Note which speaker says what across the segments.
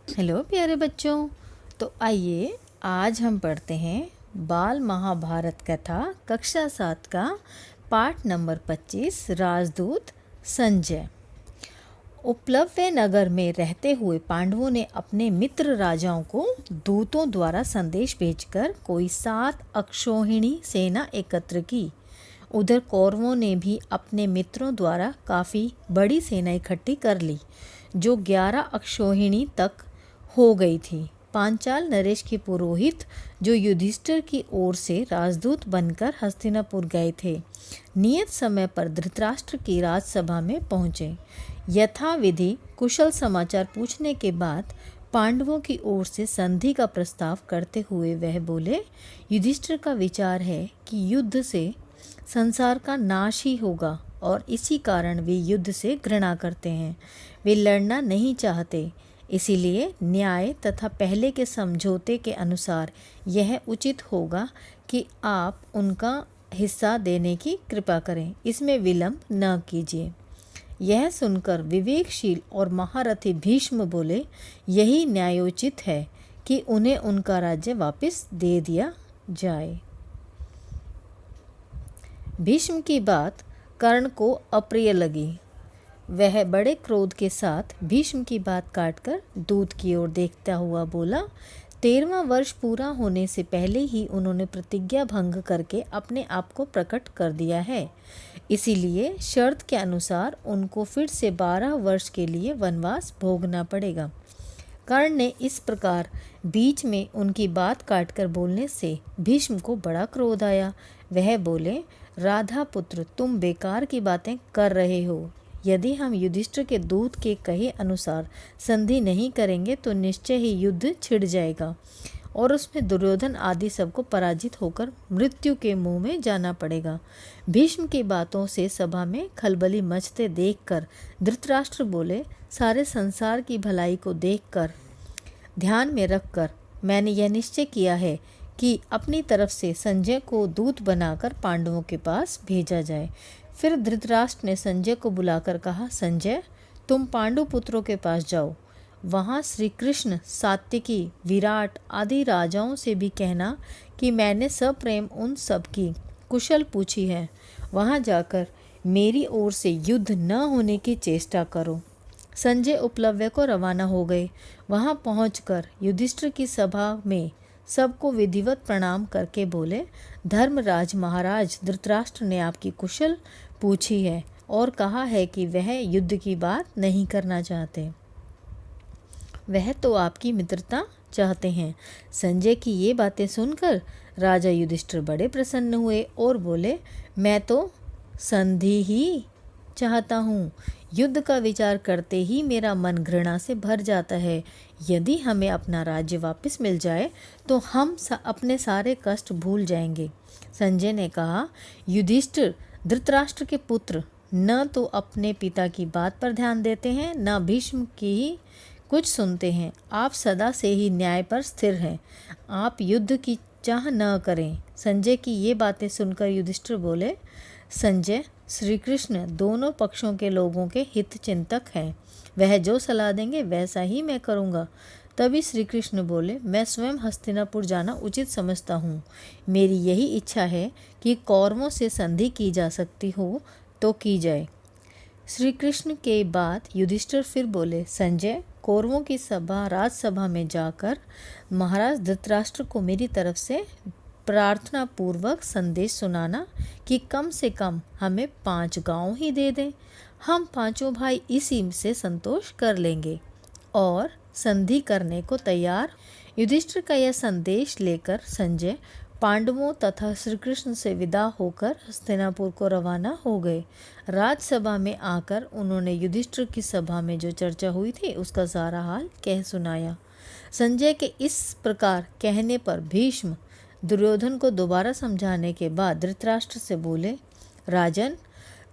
Speaker 1: Hello प्यारे बच्चों। तो आइए आज हम पढ़ते हैं बाल महाभारत कथा कक्षा 7 का पाठ नंबर 25 राजदूत संजय। उपलव्य नगर में रहते हुए पांडवों ने अपने मित्र राजाओं को दूतों द्वारा संदेश भेजकर कोई 7 अक्षौहिणी सेना एकत्र की। उधर कौरवों ने भी अपने मित्रों द्वारा काफ़ी बड़ी सेना इकट्ठी कर ली, जो 11 अक्षौहिणी तक हो गई थी। पांचाल नरेश के पुरोहित, जो युधिष्ठिर की ओर से राजदूत बनकर हस्तिनापुर गए थे, नियत समय पर धृतराष्ट्र की राजसभा में पहुँचे। यथाविधि कुशल समाचार पूछने के बाद पांडवों की ओर से संधि का प्रस्ताव करते हुए वह बोले, युधिष्ठिर का विचार है कि युद्ध से संसार का नाश ही होगा और इसी कारण वे युद्ध से घृणा करते हैं। वे लड़ना नहीं चाहते, इसीलिए न्याय तथा पहले के समझौते के अनुसार यह उचित होगा कि आप उनका हिस्सा देने की कृपा करें, इसमें विलंब न कीजिए। यह सुनकर विवेकशील और महारथी भीष्म बोले, यही न्यायोचित है कि उन्हें उनका राज्य वापस दे दिया जाए। भीष्म की बात कर्ण को अप्रिय लगी। वह बड़े क्रोध के साथ भीष्म की बात काटकर दूत की ओर देखता हुआ बोला, 13वां वर्ष पूरा होने से पहले ही उन्होंने प्रतिज्ञा भंग करके अपने आप को प्रकट कर दिया है। इसीलिए शर्त के अनुसार उनको फिर से 12 वर्ष के लिए वनवास भोगना पड़ेगा। कर्ण ने इस प्रकार बीच में उनकी बात काटकर बोलने से भीष्म को बड़ा क्रोध आया। वह बोले, राधा पुत्र, तुम बेकार की बातें कर रहे हो। यदि हम युधिष्ठिर के दूत के कहे अनुसार संधि नहीं करेंगे तो निश्चय ही युद्ध छिड़ जाएगा और उसमें दुर्योधन आदि सबको पराजित होकर मृत्यु के मुंह में जाना पड़ेगा। भीष्म की बातों से सभा में खलबली मचते देखकर धृतराष्ट्र बोले, सारे संसार की भलाई को देखकर ध्यान में रखकर मैंने यह निश्चय किया है कि अपनी तरफ से संजय को दूत बनाकर पांडवों के पास भेजा जाए। फिर धृतराष्ट्र ने संजय को बुलाकर कहा, संजय, तुम पांडु पुत्रों के पास जाओ। वहाँ श्री कृष्ण, सात्विकी, विराट आदि राजाओं से भी कहना कि मैंने सप्रेम उन सब की कुशल पूछी है। वहाँ जाकर मेरी ओर से युद्ध न होने की चेष्टा करो। संजय उपलव्य को रवाना हो गए। वहाँ पहुंचकर युधिष्ठिर की सभा में सबको विधिवत प्रणाम करके बोले, धर्मराज महाराज धृतराष्ट्र ने आपकी कुशल पूछी है और कहा है कि वह युद्ध की बात नहीं करना चाहते, वह तो आपकी मित्रता चाहते हैं। संजय की ये बातें सुनकर राजा युधिष्ठिर बड़े प्रसन्न हुए और बोले, मैं तो संधि ही चाहता हूँ। युद्ध का विचार करते ही मेरा मन घृणा से भर जाता है। यदि हमें अपना राज्य वापस मिल जाए तो हम अपने सारे कष्ट भूल जाएंगे। संजय ने कहा, युधिष्ठिर धृतराष्ट्र के पुत्र न तो अपने पिता की बात पर ध्यान देते हैं, न भीष्म की ही कुछ सुनते हैं। आप सदा से ही न्याय पर स्थिर हैं। आप युद्ध की चाह न करें। संजय की ये बातें सुनकर युधिष्ठिर बोले, संजय, श्री कृष्ण दोनों पक्षों के लोगों के हित चिंतक हैं। वह जो सलाह देंगे वैसा ही मैं करूँगा। तभी श्री कृष्ण बोले, मैं स्वयं हस्तिनापुर जाना उचित समझता हूँ। मेरी यही इच्छा है कि कौरवों से संधि की जा सकती हो तो की जाए। श्री कृष्ण के बाद युधिष्ठिर फिर बोले, संजय, कौरवों की सभा राजसभा में जाकर महाराज धृतराष्ट्र को मेरी तरफ से प्रार्थना पूर्वक संदेश सुनाना कि कम से कम हमें 5 गांव ही दे दें। हम पांचों भाई इसी से संतोष कर लेंगे और संधि करने को तैयार। युधिष्ठिर का यह संदेश लेकर संजय पांडवों तथा श्री कृष्ण से विदा होकर हस्तिनापुर को रवाना हो गए। राजसभा में आकर उन्होंने युधिष्ठिर की सभा में जो चर्चा हुई थी उसका सारा हाल कह सुनाया। संजय के इस प्रकार कहने पर भीष्म दुर्योधन को दोबारा समझाने के बाद धृतराष्ट्र से बोले, राजन,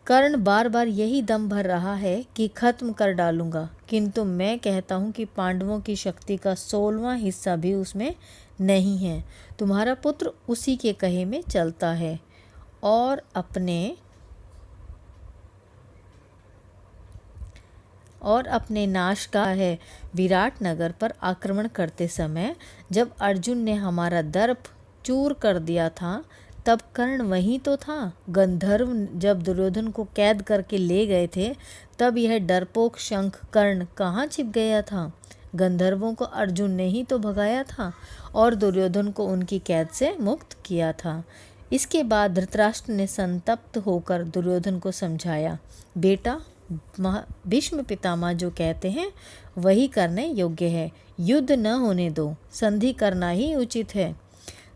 Speaker 1: कर्ण बार बार यही दम भर रहा है कि खत्म कर डालूंगा, किंतु मैं कहता हूँ कि पांडवों की शक्ति का 16वां हिस्सा भी उसमें नहीं है। तुम्हारा पुत्र उसी के कहे में चलता है और अपने नाश का है विराट नगर पर आक्रमण करते समय जब अर्जुन ने हमारा दर्प चूर कर दिया था, तब कर्ण वहीं तो था। गंधर्व जब दुर्योधन को कैद करके ले गए थे, तब यह डरपोक शंख कर्ण कहाँ छिप गया था? गंधर्वों को अर्जुन ने ही तो भगाया था और दुर्योधन को उनकी कैद से मुक्त किया था। इसके बाद धृतराष्ट्र ने संतप्त होकर दुर्योधन को समझाया, बेटा, भीष्म पितामह जो कहते हैं वही करने योग्य है। युद्ध न होने दो, संधि करना ही उचित है।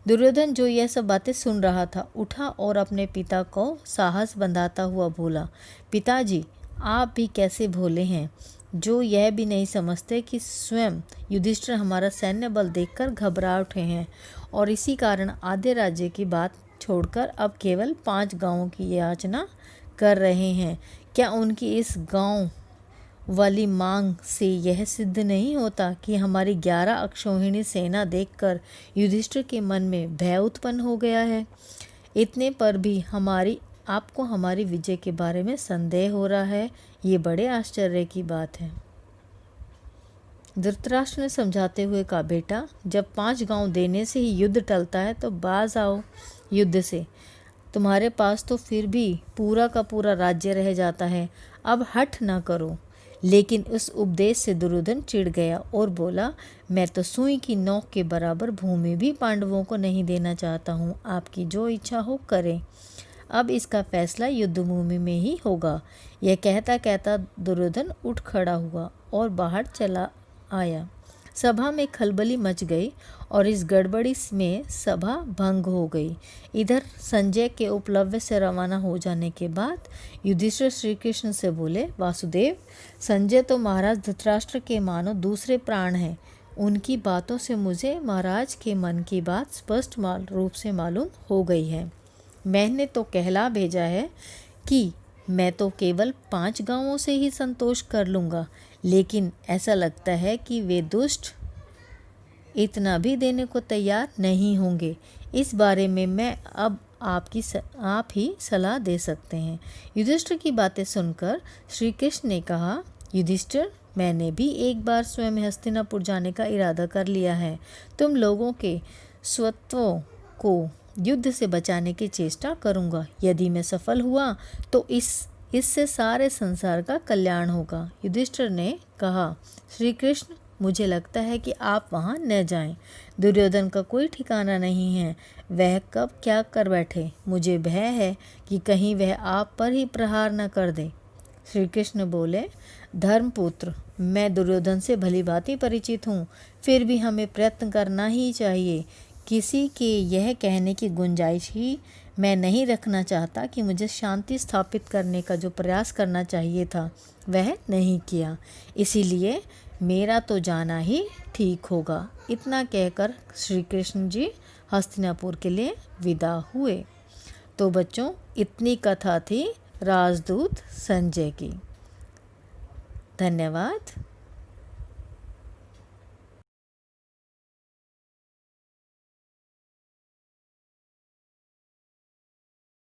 Speaker 1: दुर्योधन जो यह सब बातें सुन रहा था, उठा और अपने पिता को साहस बंधाता हुआ बोला, पिताजी, आप भी कैसे भोले हैं, जो यह भी नहीं समझते कि स्वयं युधिष्ठिर हमारा सैन्य बल देखकर घबरा उठे हैं और इसी कारण आधे राज्य की बात छोड़कर अब केवल 5 गांवों की याचना कर रहे हैं। क्या उनकी इस गांव वाली मांग से यह सिद्ध नहीं होता कि हमारी 11 अक्षौहिणी सेना देखकर युधिष्ठिर के मन में भय उत्पन्न हो गया है? इतने पर भी आपको हमारी विजय के बारे में संदेह हो रहा है, ये बड़े आश्चर्य की बात है। धृतराष्ट्र ने समझाते हुए कहा, बेटा, जब 5 गांव देने से ही युद्ध टलता है तो बाज आओ युद्ध से। तुम्हारे पास तो फिर भी पूरा का पूरा राज्य रह जाता है, अब हठ ना करो। लेकिन उस उपदेश से दुर्योधन चिढ़ गया और बोला, मैं तो सुई की नोक के बराबर भूमि भी पांडवों को नहीं देना चाहता हूँ, आपकी जो इच्छा हो करें। अब इसका फैसला युद्ध भूमि में ही होगा। यह कहता कहता दुर्योधन उठ खड़ा हुआ और बाहर चला आया। सभा में खलबली मच गई और इस गड़बड़ी में सभा भंग हो गई। इधर संजय के उपलब्ध से रवाना हो जाने के बाद युधिष्ठिर श्री कृष्ण से बोले, वासुदेव, संजय तो महाराज धृतराष्ट्र के मानो दूसरे प्राण हैं। उनकी बातों से मुझे महाराज के मन की बात स्पष्ट रूप से मालूम हो गई है। मैंने तो कहला भेजा है कि मैं तो केवल 5 गांवों से ही संतोष कर लूँगा, लेकिन ऐसा लगता है कि वे दुष्ट इतना भी देने को तैयार नहीं होंगे। इस बारे में मैं अब आप ही सलाह दे सकते हैं। युधिष्ठिर की बातें सुनकर श्री कृष्ण ने कहा, युधिष्ठिर, मैंने भी एक बार स्वयं हस्तिनापुर जाने का इरादा कर लिया है। तुम लोगों के स्वत्वों को युद्ध से बचाने की चेष्टा करूंगा। यदि मैं सफल हुआ तो इससे सारे संसार का कल्याण होगा। युधिष्ठिर ने कहा, श्री कृष्ण, मुझे लगता है कि आप वहाँ न जाएं। दुर्योधन का कोई ठिकाना नहीं है, वह कब क्या कर बैठे। मुझे भय है कि कहीं वह आप पर ही प्रहार न कर दे। श्री कृष्ण बोले, धर्मपुत्र, मैं दुर्योधन से भली भांति परिचित हूँ, फिर भी हमें प्रयत्न करना ही चाहिए। किसी के यह कहने की गुंजाइश ही मैं नहीं रखना चाहता कि मुझे शांति स्थापित करने का जो प्रयास करना चाहिए था वह नहीं किया, इसीलिए मेरा तो जाना ही ठीक होगा। इतना कहकर श्री कृष्ण जी हस्तिनापुर के लिए विदा हुए। तो बच्चों, इतनी कथा थी राजदूत संजय की। धन्यवाद।